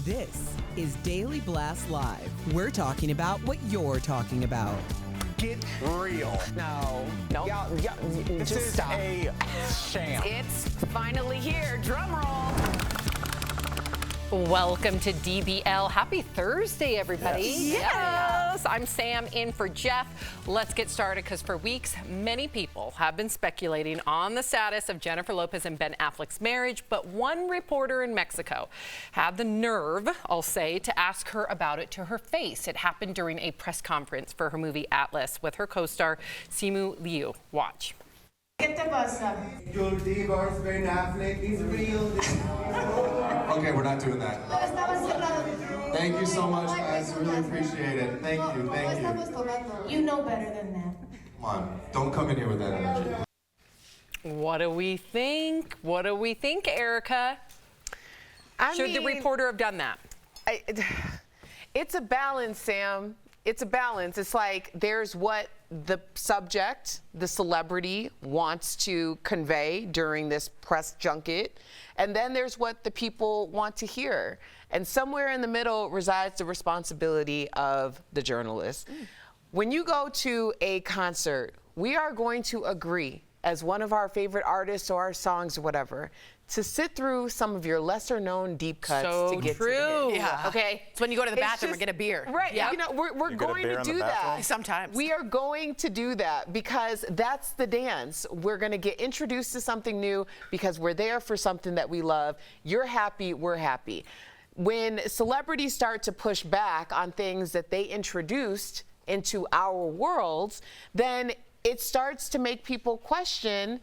This is Daily Blast Live. We're talking about what you're talking about. Get real. No. Y'all, this just is stop. a sham. It's finally here. Drum roll. Welcome to DBL. Happy Thursday, everybody. Yes. I'm Sam in for Jeff. Let's get started because for weeks, many people have been speculating on the status of Jennifer Lopez and Ben Affleck's marriage, but one reporter in Mexico had the nerve, I'll say, to ask her about it to her face. It happened during a press conference for her movie Atlas with her co-star Simu Liu. Watch. ¿Qué te pasa? Your divorce, Ben Affleck is real. Okay, we're not doing that. Thank you so much, guys. Really appreciate it. Thank you, thank you. You know better than that. Come on, don't come in here with that energy. What do we think? What do we think, Erica? Should the reporter have done that? It's a balance, Sam. It's a balance. It's like there's what the subject, the celebrity, wants to convey during this press junket, and then there's what the people want to hear. And somewhere in the middle resides the responsibility of the journalist. When you go to a concert, we are going to agree, as one of our favorite artists or our songs or whatever, to sit through some of your lesser known deep cuts to get to the hit. Yeah. Okay. It's when you go to the It's bathroom just- or get a beer. Right. Yeah. You know, we're You get a going beer to in the do bathroom? that. Sometimes. We are going to do that because that's the dance. We're going to get introduced to something new because we're there for something that we love. You're happy, we're happy. When celebrities start to push back on things that they introduced into our worlds, then it starts to make people question,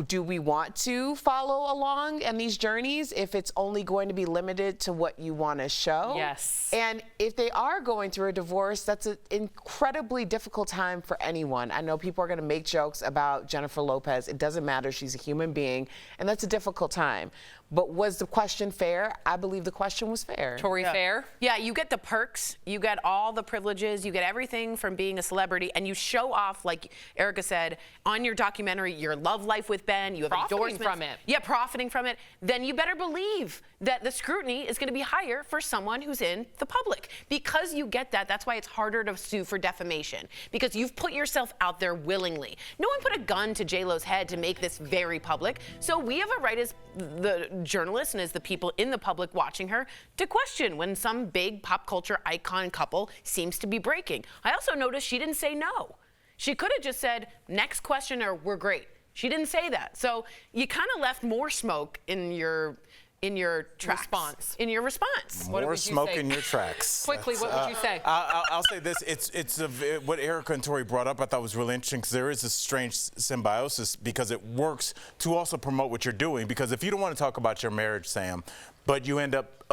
do we want to follow along in these journeys if it's only going to be limited to what you want to show? Yes. And if they are going through a divorce, that's an incredibly difficult time for anyone. I know people are going to make jokes about Jennifer Lopez. It doesn't matter. She's a human being, and that's a difficult time. But was the question fair? I believe the question was fair. Tori, fair? Yeah, you get the perks, you get all the privileges, you get everything from being a celebrity, and you show off, like Erica said, on your documentary, your love life with Ben, you have Profiting endorsements. from it. Yeah, profiting from it. Then you better believe that the scrutiny is going to be higher for someone who's in the public. Because you get that, that's why it's harder to sue for defamation, because you've put yourself out there willingly. No one put a gun to JLo's head to make this very public, so we have a right as the journalists and as the people in the public watching her to question when some big pop culture icon couple seems to be breaking. I also noticed she didn't say no. She could have just said, next question, or we're great. She didn't say that. So you kind of left more smoke in your tracks. Response. In your response. What More would you smoke say? in your tracks. Quickly, what would you say? I'll say this. What Erica and Tori brought up I thought was really interesting because there is a strange symbiosis because it works to also promote what you're doing. Because if you don't want to talk about your marriage, Sam, but you end up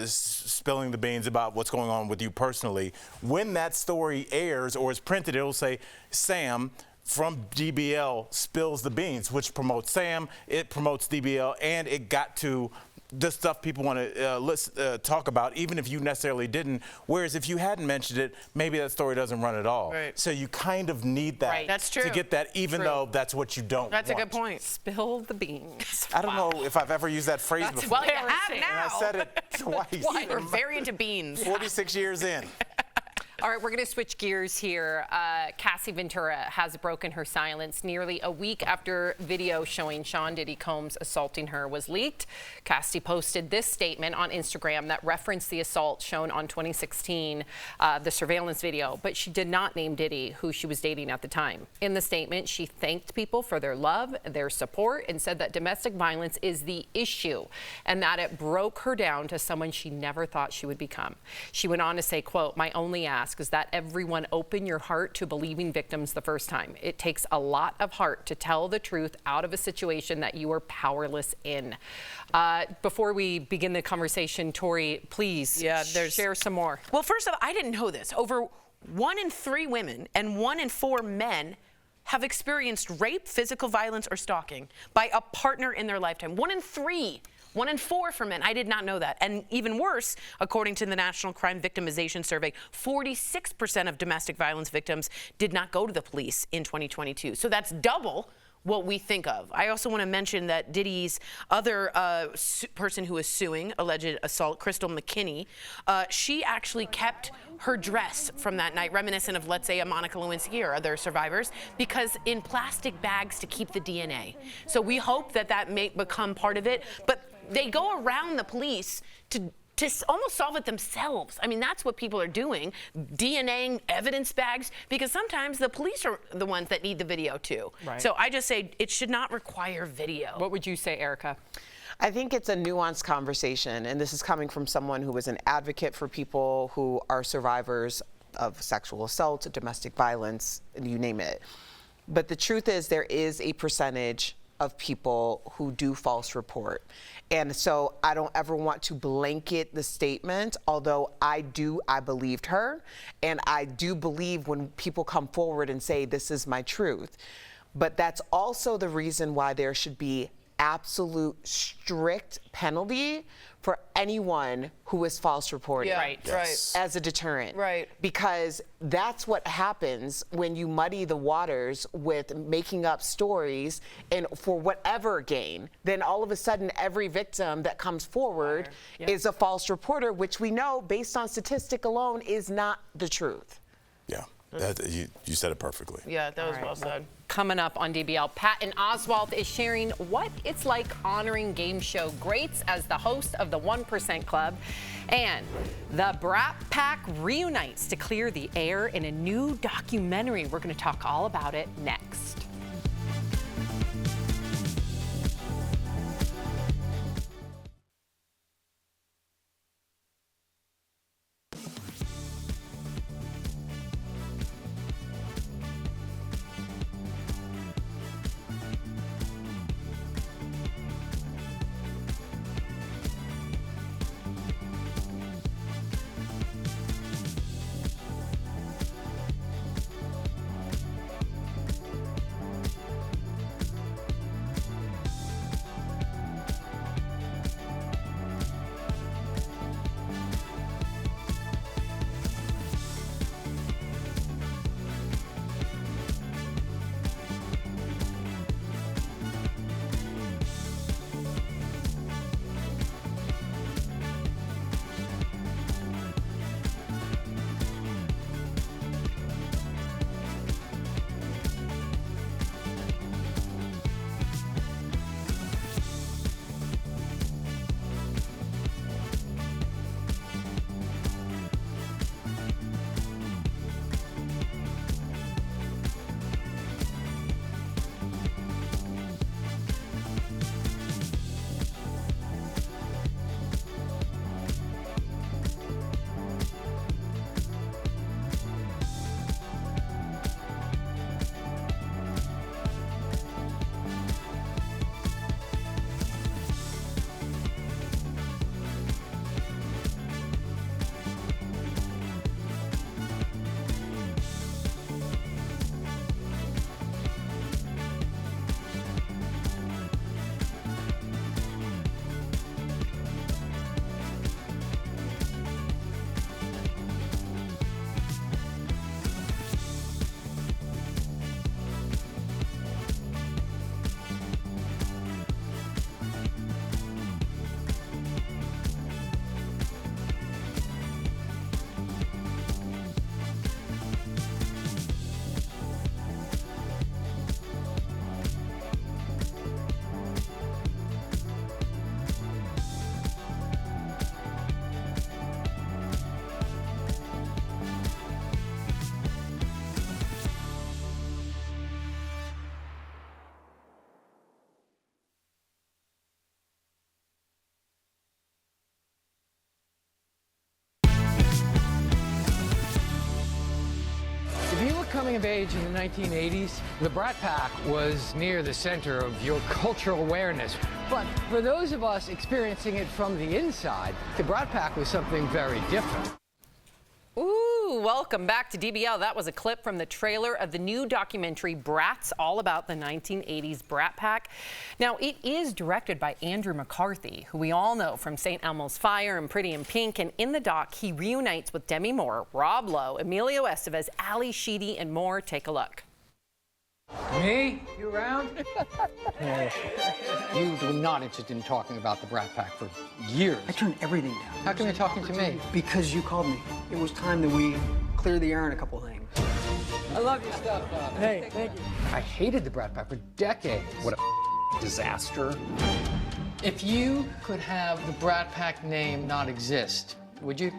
spilling the beans about what's going on with you personally, when that story airs or is printed, it'll say, Sam from DBL spills the beans, which promotes Sam, it promotes DBL, and it got to the stuff people want to talk about, even if you necessarily didn't. Whereas if you hadn't mentioned it, maybe that story doesn't run at all. Right. So you kind of need that Right. That's true. to get that, even True. though that's what you don't That's a want. good point. Spill the beans. I don't know if I've ever used that phrase before. Well, you have Embarrassing. And I now. said it twice. You're very into beans. 46 years in. All right, we're going to switch gears here. Cassie Ventura has broken her silence nearly a week after video showing Sean Diddy Combs assaulting her was leaked. Cassie posted this statement on Instagram that referenced the assault shown on 2016, the surveillance video, but she did not name Diddy, who she was dating at the time. In the statement, she thanked people for their love, their support, and said that domestic violence is the issue and that it broke her down to someone she never thought she would become. She went on to say, quote, "My only ask is that everyone open your heart to believing victims the first time. It takes a lot of heart to tell the truth out of a situation that you are powerless in." Before we begin the conversation, Tori, please share some more. Well, first of all, I didn't know this. Over 1 in 3 women and 1 in 4 men have experienced rape, physical violence, or stalking by a partner in their lifetime. 1 in 3. 1 in 4 for men. I did not know that. And even worse, according to the National Crime Victimization Survey, 46% of domestic violence victims did not go to the police in 2022. So that's double what we think of. I also want to mention that Diddy's other person who is suing, alleged assault, Crystal McKinney, she actually kept her dress from that night, reminiscent of, let's say, a Monica Lewinsky or other survivors, because in plastic bags to keep the DNA. So we hope that that may become part of it, but they go around the police to almost solve it themselves. I mean, that's what people are doing, DNAing evidence bags, because sometimes the police are the ones that need the video too. Right. So I just say it should not require video. What would you say, Erica? I think it's a nuanced conversation, and this is coming from someone who is an advocate for people who are survivors of sexual assault, domestic violence, you name it. But the truth is there is a percentage of people who do false report. And so I don't ever want to blanket the statement, although I believed her, and I do believe when people come forward and say, this is my truth. But that's also the reason why there should be absolute strict penalty for anyone who is false reporting. Yeah, right. Yes. As a deterrent. Right. Because that's what happens when you muddy the waters with making up stories and for whatever gain. Then all of a sudden every victim that comes forward is a false reporter, which we know based on statistic alone is not the truth. Yeah, you said it perfectly. Yeah, that was well said. Coming up on DBL, Patton Oswalt is sharing what it's like honoring game show greats as the host of the 1% Club. And the Brat Pack reunites to clear the air in a new documentary. We're going to talk all about it next. If you were coming of age in the 1980s, the Brat Pack was near the center of your cultural awareness. But for those of us experiencing it from the inside, the Brat Pack was something very different. Ooh, welcome back to DBL. That was a clip from the trailer of the new documentary Brats, all about the 1980s Brat Pack. Now, it is directed by Andrew McCarthy, who we all know from St. Elmo's Fire and Pretty in Pink. And in the doc, he reunites with Demi Moore, Rob Lowe, Emilio Estevez, Ali Sheedy, and more. Take a look. Me? You around? You were not interested in talking about the Brat Pack for years. I turned everything down. How come you're talking to me? Because you called me. It was time that we clear the air on a couple of things. I love your stuff, Bob. Hey, thank you. I hated the Brat Pack for decades. What a disaster. If you could have the Brat Pack name not exist, would you?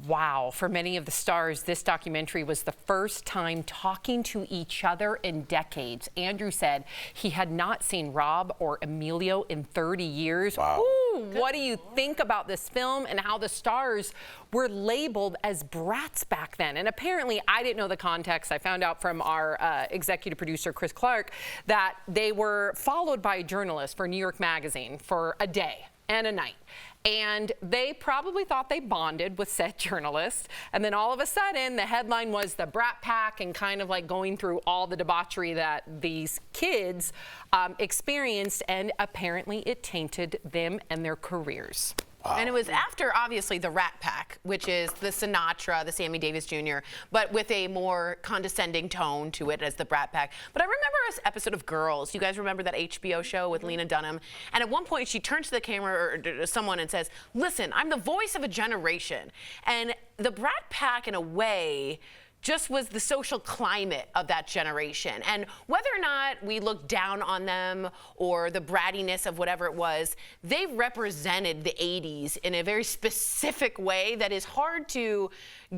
Wow. For many of the stars, this documentary was the first time talking to each other in decades. Andrew said he had not seen Rob or Emilio in 30 years. Wow. Ooh, what do you think about this film and how the stars were labeled as brats back then? And apparently, I didn't know the context. I found out from our executive producer, Chris Clark, that they were followed by a journalist for New York Magazine for a day and a night. And they probably thought they bonded with said journalist. And then all of a sudden, the headline was the Brat Pack, and kind of like going through all the debauchery that these kids experienced. And apparently it tainted them and their careers. Wow. And it was after, obviously, the Rat Pack, which is the Sinatra, the Sammy Davis Jr., but with a more condescending tone to it as the Brat Pack. But I remember this episode of Girls. You guys remember that HBO show with Lena Dunham? And at one point, she turns to the camera or to someone and says, "Listen, I'm the voice of a generation." And the Brat Pack, in a way, just was the social climate of that generation. And whether or not we look down on them or the brattiness of whatever it was, they represented the 80s in a very specific way that is hard to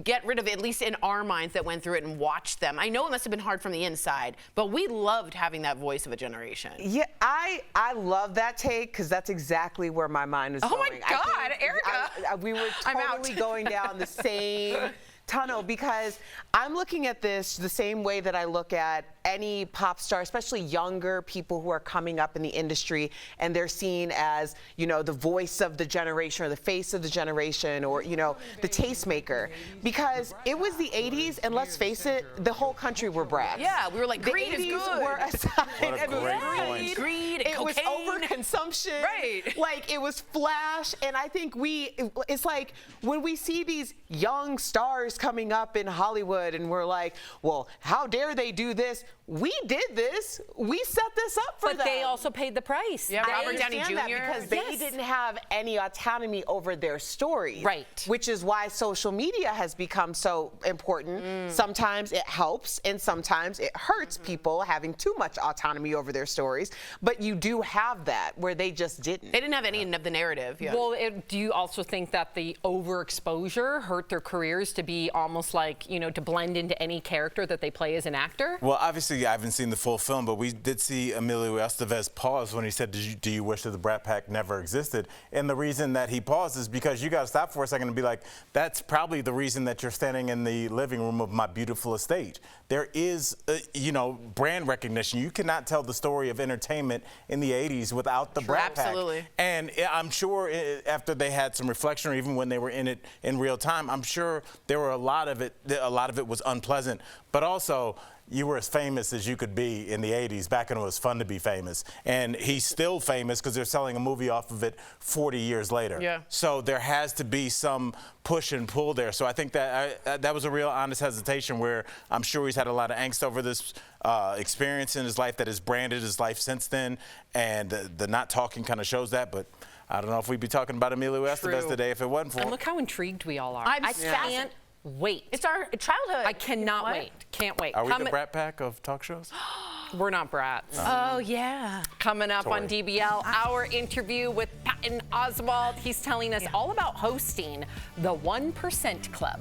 get rid of, at least in our minds that went through it and watched them. I know it must have been hard from the inside, but we loved having that voice of a generation. Yeah, I love that take, because that's exactly where my mind was going. Oh my God, Erica. We were totally going down the same tunnel, because I'm looking at this the same way that I look at any pop star, especially younger people who are coming up in the industry, and they're seen as, you know, the voice of the generation or the face of the generation, or, you know, the tastemaker. Because it was the 80s, and let's face it, the whole country were brats. Yeah, we were like, greed is good. The 80s were a sign What a great point. Greed, and it was overconsumption. Right. Like, it was flash, and I think it's like when we see these young stars coming up in Hollywood, and we're like, well, how dare they do this? We did this. We set this up for them. But they also paid the price. Yeah, Robert Downey Jr. That because they didn't have any autonomy over their stories. Right. Which is why social media has become so important. Sometimes it helps, and sometimes it hurts people having too much autonomy over their stories. But you do have that where they just didn't. They didn't have any of the narrative. Yeah. Well, do you also think that the overexposure hurt their careers to be almost like, you know, to blend into any character that they play as an actor? Well, obviously, I haven't seen the full film, but we did see Emilio Estevez pause when he said, do you wish that the Brat Pack never existed? And the reason that he paused is because you got to stop for a second and be like, that's probably the reason that you're standing in the living room of my beautiful estate. There is, you know, brand recognition. You cannot tell the story of entertainment in the 80s without the Brat Pack. Absolutely. And I'm sure after they had some reflection, or even when they were in it in real time, I'm sure there were a lot of it was unpleasant. But also, you were as famous as you could be in the 80s, back when it was fun to be famous. And he's still famous because they're selling a movie off of it 40 years later. Yeah. So there has to be some push and pull there. So I think that that was a real honest hesitation, where I'm sure he's had a lot of angst over this experience in his life that has branded his life since then. And the not talking kind of shows that. But I don't know if we'd be talking about Emilio Estevez today if it wasn't for him. And look how intrigued we all are. I can't wait. It's our childhood. I cannot wait. Can't wait. Are we the Brat Pack of talk shows? We're not brats. Oh, yeah. Coming up on DBL, our interview with Patton Oswalt. He's telling us all about hosting the 1% Club.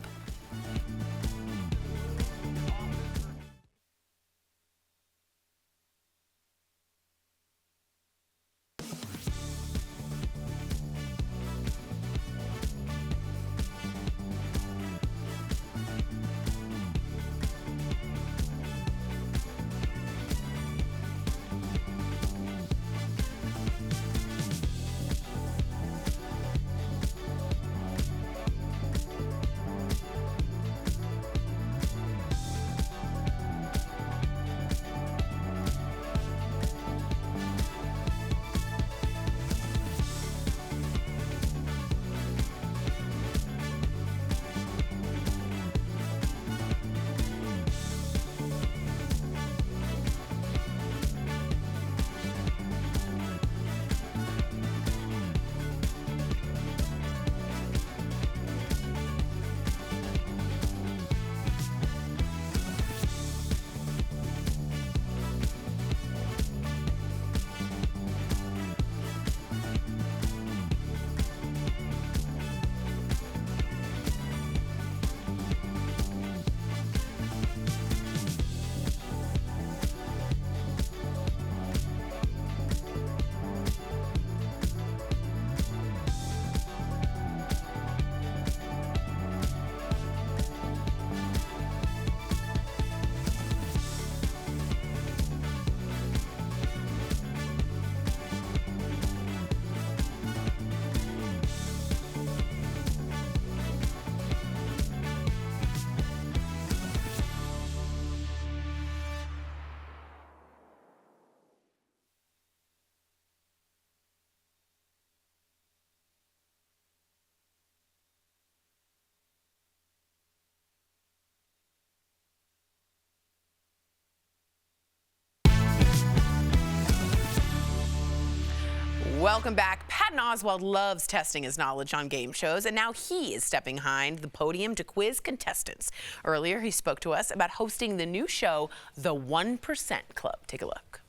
Welcome back. Patton Oswalt loves testing his knowledge on game shows, and now he is stepping behind the podium to quiz contestants. Earlier, he spoke to us about hosting the new show, The 1% Club. Take a look.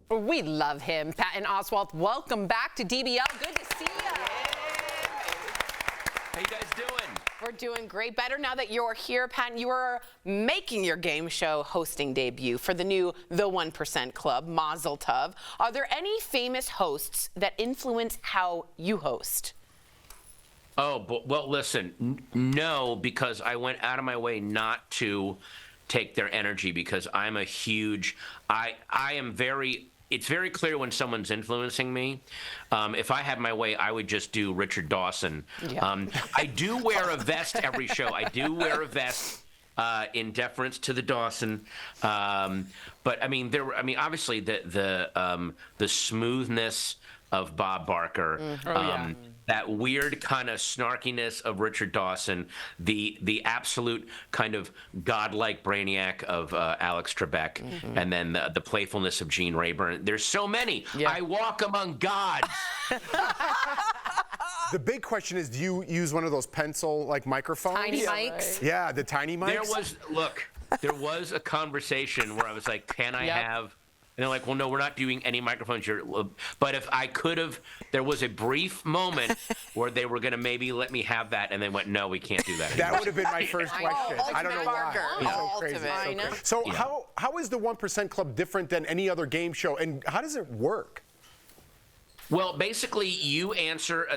We love him. Patton Oswalt, welcome back to DBL. Good to see you. How you guys doing? We're doing great. Better now that you're here, Patton. You are making your game show hosting debut for the new The 1% Club, Mazel Tov. Are there any famous hosts that influence how you host? Oh, well, listen, no, because I went out of my way not to take their energy because I'm a huge, I am very, it's very clear when someone's influencing me. If I had my way, I would just do Richard Dawson. Yeah. I do wear a vest every show. I do wear a vest in deference to the Dawson. But I mean, obviously the smoothness of Bob Barker. That weird kind of snarkiness of Richard Dawson, the absolute kind of godlike brainiac of Alex Trebek, and then the playfulness of Gene Rayburn. There's so many. Yeah. I walk among gods. The big question is, do you use one of those pencil microphones? Tiny mics. Yeah, the tiny mics. There was a conversation where I was like, can I have? And they're like, well, no, we're not doing any microphones. But if I could have, there was a brief moment where they were going to maybe let me have that, and they went, no, we can't do that anymore. That would have been my first question. I don't know Barker. why. So crazy. I know. So how is the 1% Club different than any other game show, and how does it work? Well, basically, you answer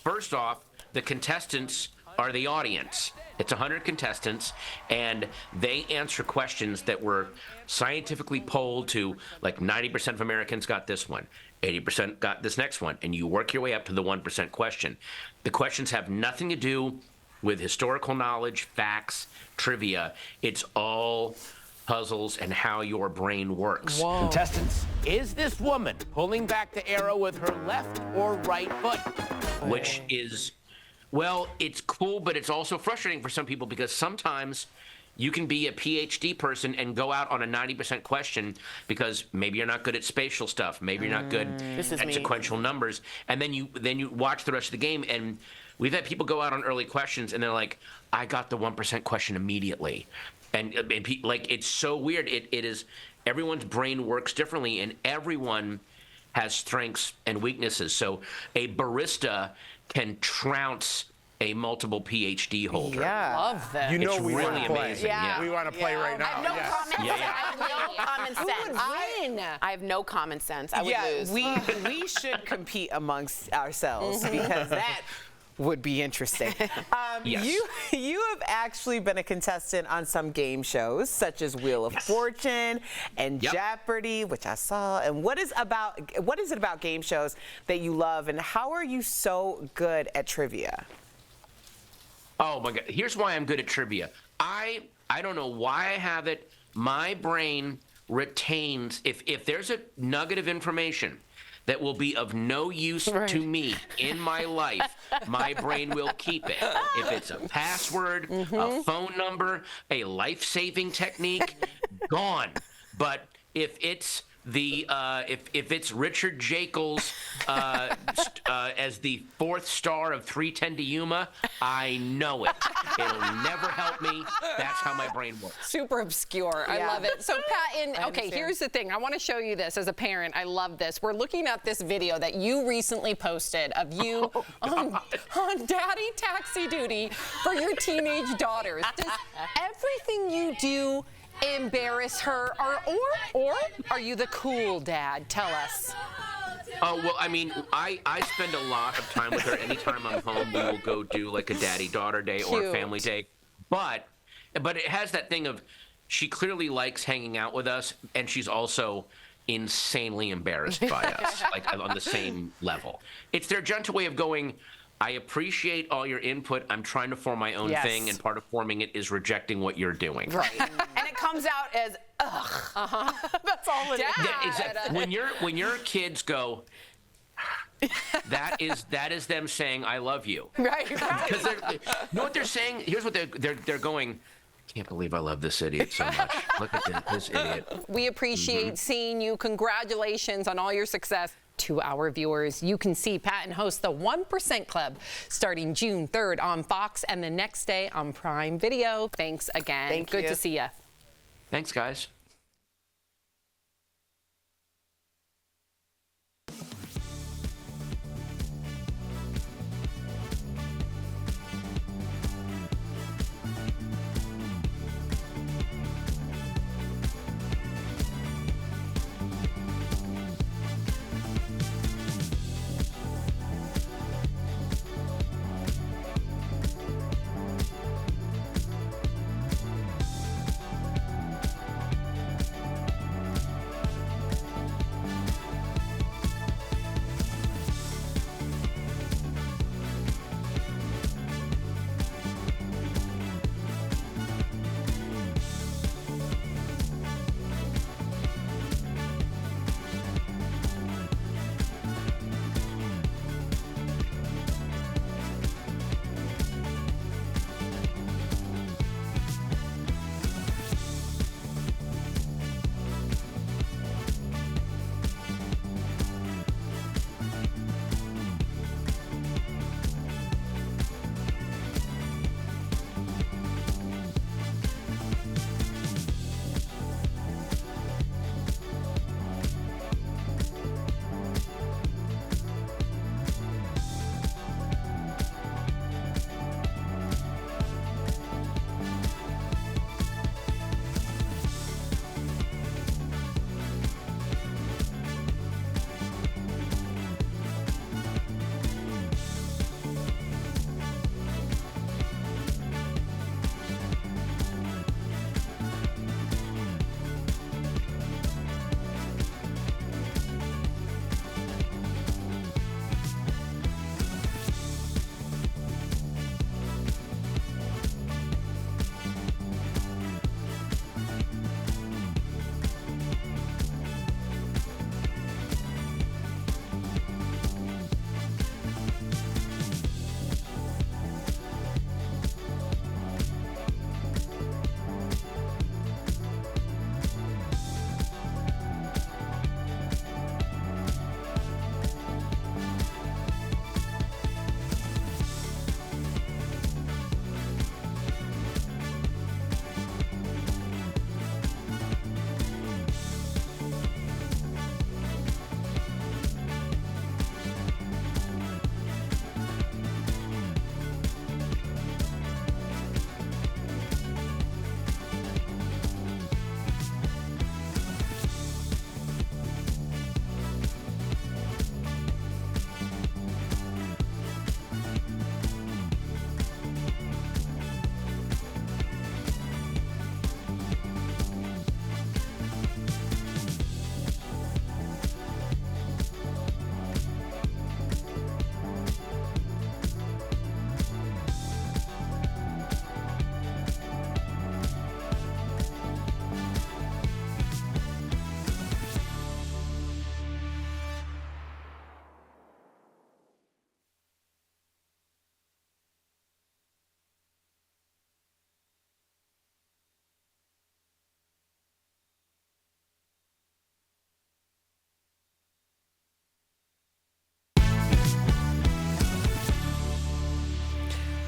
first off, the contestants are the audience. It's 100 contestants, and they answer questions that were scientifically polled to, like 90% of Americans got this one, 80% got this next one, and you work your way up to the 1% question. The questions have nothing to do with historical knowledge, facts, trivia. It's all puzzles and how your brain works. Whoa. Contestants, is this woman pulling back the arrow with her left or right foot? Which is, well, it's cool, but it's also frustrating for some people because sometimes you can be a PhD person and go out on a 90% question because maybe you're not good at spatial stuff, maybe you're not good at sequential numbers, and then you watch the rest of the game, and we've had people go out on early questions and they're like, I got the 1% question immediately. And it's so weird. It is, everyone's brain works differently, and everyone has strengths and weaknesses. So a barista can trounce a multiple PhD holder. Yeah. Love that. You know, it's we really want to play. amazing. We want to play right now. I have no common sense. Who would win? I have no common sense. I would lose. We should compete amongst ourselves because that would be interesting. Yes. You have actually been a contestant on some game shows such as Wheel of Fortune and Jeopardy, which I saw. And what is it about game shows that you love, and how are you so good at trivia? Oh my God! Here's why I'm good at trivia. I don't know why I have it. My brain retains if there's a nugget of information that will be of no use to me in my life, my brain will keep it. If it's a password, a phone number, a life-saving technique, gone. But if it's if it's Richard Jekyll's as the fourth star of 3:10 to Yuma, I know it. It'll never help me. That's how my brain works. Super obscure. I love it. So, Patton, okay, here's the thing. I want to show you this as a parent. I love this. We're looking at this video that you recently posted of you on daddy taxi duty for your teenage daughters. Does everything you do embarrass her, or are you the cool dad? Tell us. Oh, well, I mean, I spend a lot of time with her. Anytime I'm home, we will go do like a daddy-daughter day or a family day. But it has that thing of she clearly likes hanging out with us, and she's also insanely embarrassed by us, like on the same level. It's their gentle way of going, I appreciate all your input. I'm trying to form my own thing, and part of forming it is rejecting what you're doing. Right. And it comes out as, ugh. That's all it is. Yeah, exactly. When your kids go, that is them saying, I love you. Right. Because you know what they're saying? Here's what they're going, I can't believe I love this idiot so much. Look at this idiot. We appreciate seeing you. Congratulations on all your success. to our viewers. You can see Patton host the 1% Club starting June 3rd on Fox and the next day on Prime Video. Thanks again. Good to see you. Thanks, guys.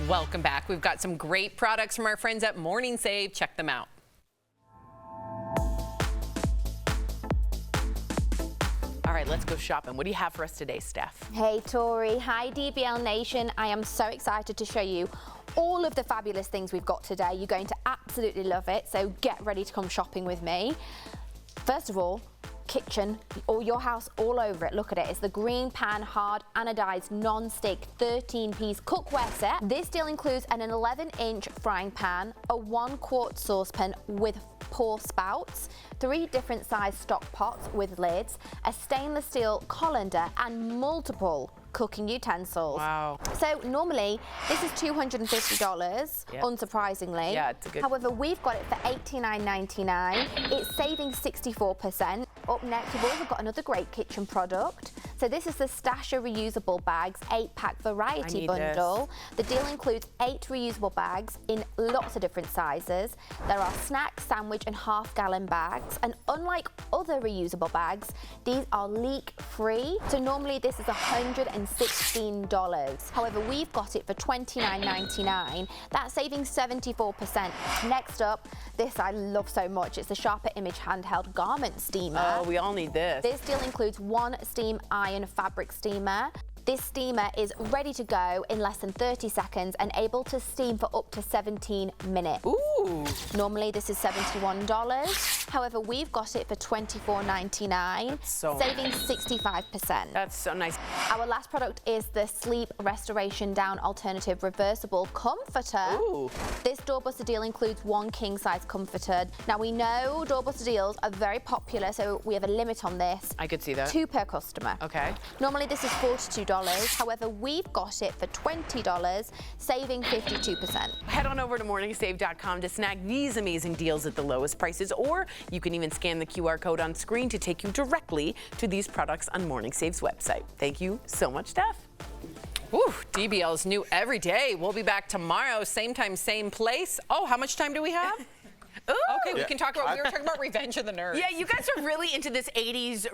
Welcome back. We've got some great products from our friends at Morning Save. Check them out. All right, let's go shopping. What do you have for us today, Steph? Hey, Tori. Hi, DBL Nation. I am so excited to show you all of the fabulous things we've got today. You're going to absolutely love it, so get ready to come shopping with me. First of all, kitchen, or your house all over it. Look at it. It's the Green Pan Hard Anodized Non-Stick 13-piece cookware set. This deal includes an 11-inch frying pan, a 1-quart saucepan with pour spouts, 3 different size stock pots with lids, a stainless steel colander, and multiple cooking utensils. Wow. So normally this is $250, Yep. unsurprisingly. Yeah, it's a good. However, we've got it for $89.99. It's saving 64%. Up next, we've also got another great kitchen product. So So this is the Stasher Reusable Bags 8-pack variety bundle. The deal includes 8 reusable bags in lots of different sizes. There are snack, sandwich and half-gallon bags. And unlike other reusable bags, these are leak-free. So normally this is $116. However, we've got it for $29.99. That's saving 74%. Next up, this I love so much. It's the Sharper Image handheld garment steamer. Oh, we all need this. This deal includes 1 steam iron fabric steamer. This steamer is ready to go in less than 30 seconds and able to steam for up to 17 minutes. Ooh. Normally this is $71. However, we've got it for $24.99, saving 65%. That's so nice. Our last product is the Sleep Restoration Down Alternative Reversible Comforter. Ooh. This doorbuster deal includes 1 king-size comforter. Now we know doorbuster deals are very popular, so we have a limit on this. I could see that. 2 per customer. Okay. Normally this is $42. However, we've got it for $20, saving 52%. Head on over to morningsave.com to snag these amazing deals at the lowest prices, or you can even scan the QR code on screen to take you directly to these products on Morning Save's website. Thank you so much, Steph. Ooh, DBL's new every day. We'll be back tomorrow, same time, same place. Oh, how much time do we have? Ooh. Okay, we can talk about, we were talking about Revenge of the Nerds. Yeah, you guys are really into this 80s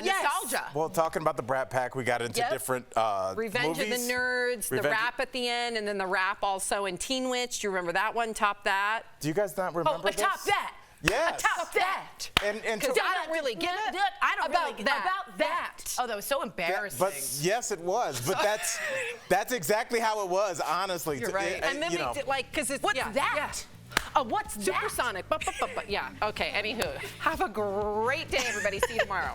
nostalgia. Well, talking about the Brat Pack, we got into different Revenge movies. of the Nerds, the rap at the end, and then the rap also in Teen Witch. Do you remember that one? Top that. Do you guys not remember this? Top that. Yes. Top that. And Because I don't really get it. I don't about really get that. about that. Oh, that was so embarrassing. But yes, it was. But that's exactly how it was, honestly. You're right. And then they did, like, because it's what's that? Yeah. Oh, what's Supersonic. Yeah. Okay. Anywho, have a great day, everybody. See you tomorrow.